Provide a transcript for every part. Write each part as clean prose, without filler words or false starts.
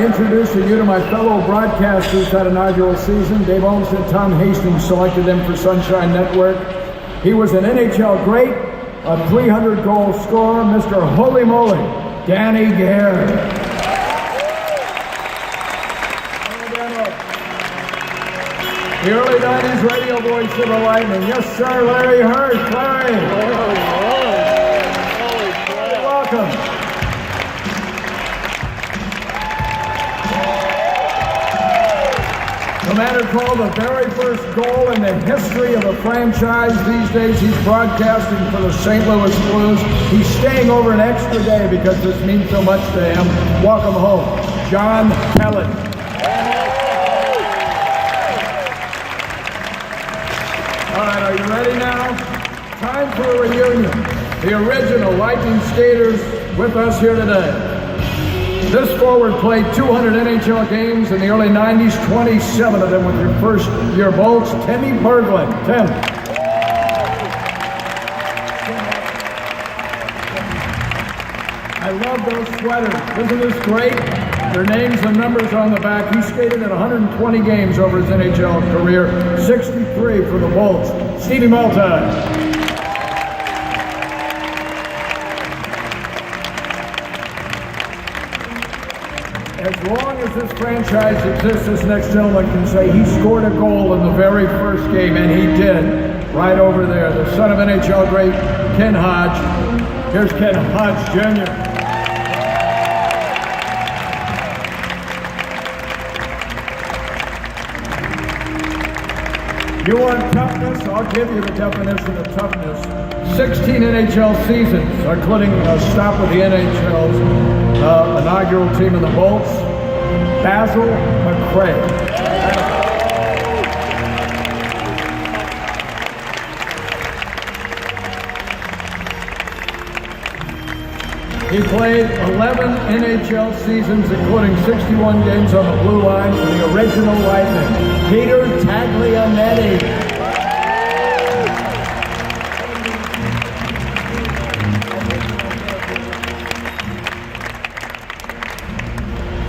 Introducing you to my fellow broadcasters that inaugural season. Dave Olmsted and Tom Hastings selected them for Sunshine Network. He was an NHL great, a 300-goal scorer, Mr. Holy Moly, Danny Gare. The early 90s radio voice of the Lightning. Yes, sir, Larry Hurst. Larry. Welcome. The man who called the very first goal in the history of a franchise. These days he's broadcasting for the St. Louis Blues. He's staying over an extra day because this means so much to him. Welcome home, John Kelly. All right, are you ready now? Time for a reunion. The original Lightning skaters with us here today. This forward played 200 NHL games in the early 90s, 27 of them with your first-year Bolts. Timmy Berglund. Tim. I love those sweaters. Isn't this great? Their names and numbers on the back. He skated in 120 games over his NHL career, 63 for the Bolts. Stevie Malta. As long as this franchise exists, this next gentleman can say he scored a goal in the very first game, and he did, right over there. The son of NHL great Ken Hodge. Here's Ken Hodge Jr. You want toughness? I'll give you the definition of toughness. 16 NHL seasons, including a stop with the NHL's inaugural team in the Bolts, Basil McRae. He played 11 NHL seasons, including 61 games on the blue line for the original Lightning. Peter Taglianetti.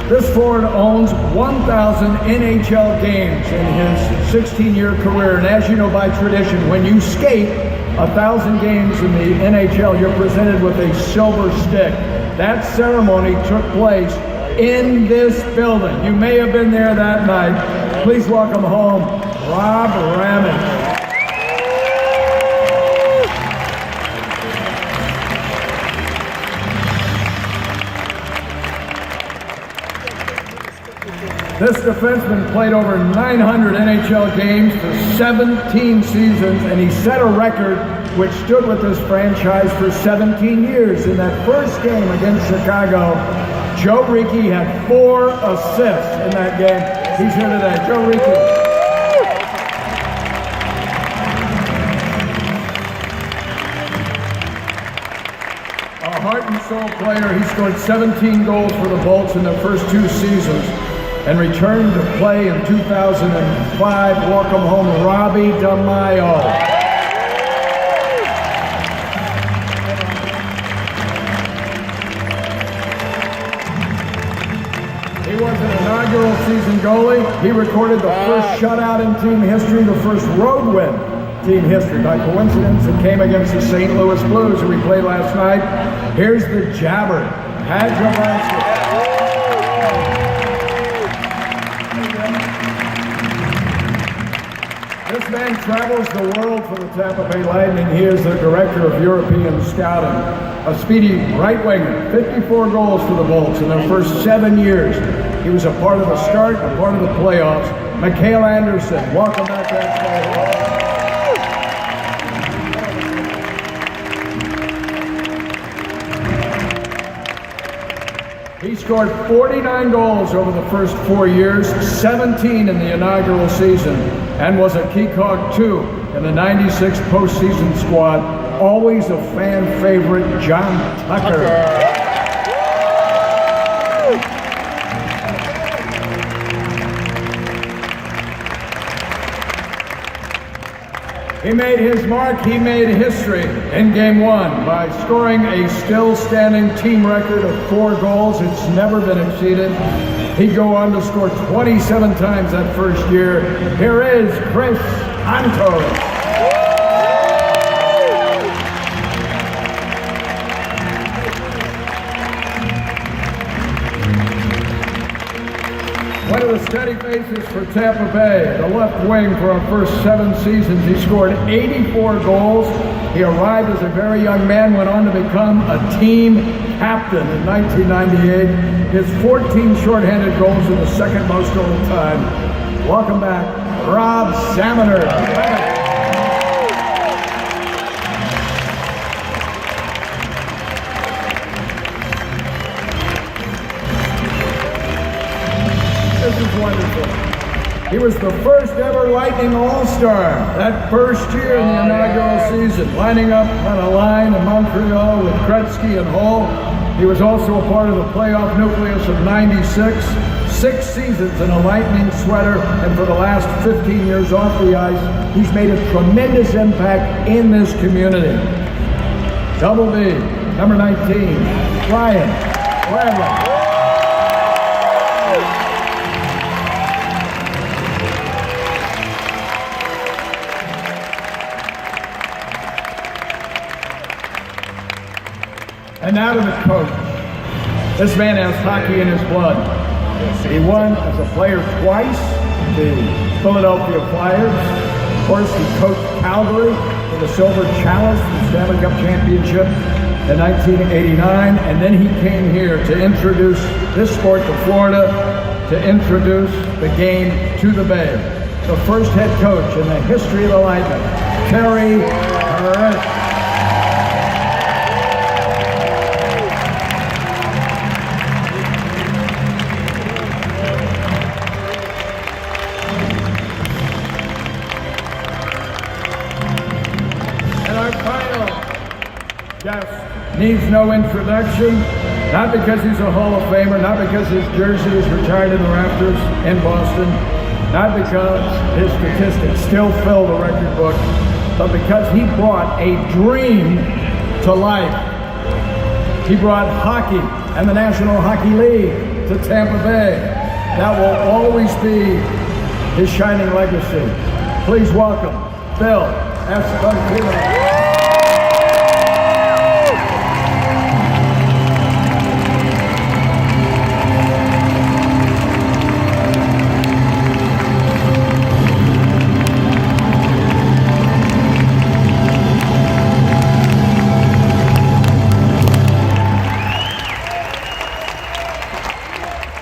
This forward owns 1,000 NHL games in his 16-year career, and as you know by tradition, when you skate 1,000 games in the NHL, you're presented with a silver stick. That ceremony took place in this building. You may have been there that night. Please welcome home Rob Ramage. This defenseman played over 900 NHL games for 17 seasons, and he set a record which stood with this franchise for 17 years. In that first game against Chicago, Joe Ricci had 4 assists in that game. He's here today. Joe Ricci. A heart and soul player, he scored 17 goals for the Bolts in their first 2 seasons and returned to play in 2005. Welcome home, Robbie DeMaio. He was an inaugural season goalie. He recorded the first shutout in team history, the first road win in team history. By coincidence, it came against the St. Louis Blues, who we played last night. Here's the jabber, Pat Jovansky. This man travels the world for the Tampa Bay Lightning. He is the director of European scouting. A speedy right winger, 54 goals for the Bolts in their first 7 years. He was a part of the start, a part of the playoffs. Mikhail Anderson, welcome back to Expo. He scored 49 goals over the first 4 years, 17 in the inaugural season, and was a key cog too in the 96 postseason squad. Always a fan favorite, John Tucker. He made his mark, he made history in Game 1 by scoring a still-standing team record of 4 goals. It's never been exceeded. He'd go on to score 27 times that first year. Here is Chris Antos. One of the steady faces for Tampa Bay, the left wing for our first 7 seasons. He scored 84 goals. He arrived as a very young man, went on to become a team captain in 1998. His 14 shorthanded goals are the second most all the time. Welcome back, Rob Salminer. This is wonderful. He was the first ever Lightning All-Star that first year in the inaugural season, lining up on a line in Montreal with Gretzky and Hall. He was also a part of the playoff nucleus of '96, 6 seasons in a Lightning sweater, and for the last 15 years off the ice, he's made a tremendous impact in this community. Double B, number 19, Brian Bradley. And now to the coach. This man has hockey in his blood. He won as a player twice, the Philadelphia Flyers. Of course, he coached Calgary for the Silver Chalice, the Stanley Cup Championship in 1989. And then he came here to introduce this sport to Florida, to introduce the game to the Bay. The first head coach in the history of the Lightning, Terry Harris. Our final guest needs no introduction, not because he's a Hall of Famer, not because his jersey is retired in the rafters in Boston, not because his statistics still fill the record book, but because he brought a dream to life. He brought hockey and the National Hockey League to Tampa Bay. That will always be his shining legacy. Please welcome Phil Esposito.